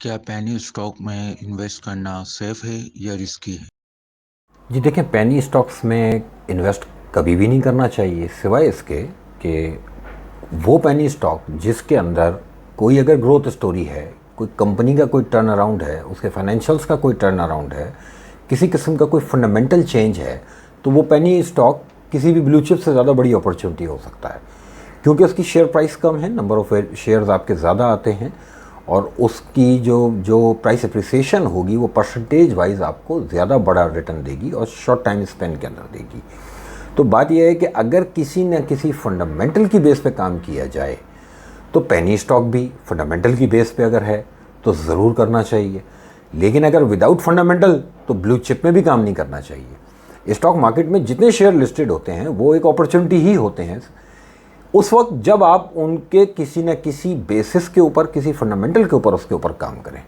क्या penny stock में invest करना सेफ है या रिस्की है? जी देखें, पेनी स्टॉक्स में इन्वेस्ट कभी भी नहीं करना चाहिए, सिवाय इसके कि वो पेनी स्टॉक जिसके अंदर कोई अगर ग्रोथ स्टोरी है, कोई कंपनी का कोई टर्न अराउंड है, उसके फाइनेंशियल्स का कोई टर्न अराउंड है, किसी किस्म का कोई फंडामेंटल चेंज है, तो वो पेनी स्टॉक किसी भी ब्लू चिप से ज़्यादा बड़ी अपॉर्चुनिटी हो सकता है। क्योंकि उसकी शेयर प्राइस कम है, नंबर ऑफ शेयर्स आपके ज़्यादा आते हैं, और उसकी जो जो प्राइस अप्रिसिएशन होगी वो परसेंटेज वाइज आपको ज़्यादा बड़ा रिटर्न देगी और शॉर्ट टाइम स्पेन के अंदर देगी। तो बात यह है कि अगर किसी न किसी फंडामेंटल की बेस पे काम किया जाए तो पेनी स्टॉक भी फंडामेंटल की बेस पे अगर है तो ज़रूर करना चाहिए, लेकिन अगर विदाउट फंडामेंटल तो ब्लू चिप में भी काम नहीं करना चाहिए। स्टॉक मार्केट में जितने शेयर लिस्टेड होते हैं वो एक अपॉर्चुनिटी ही होते हैं उस वक्त जब आप उनके किसी न किसी बेसिस के ऊपर, किसी फंडामेंटल के ऊपर उसके ऊपर काम करें।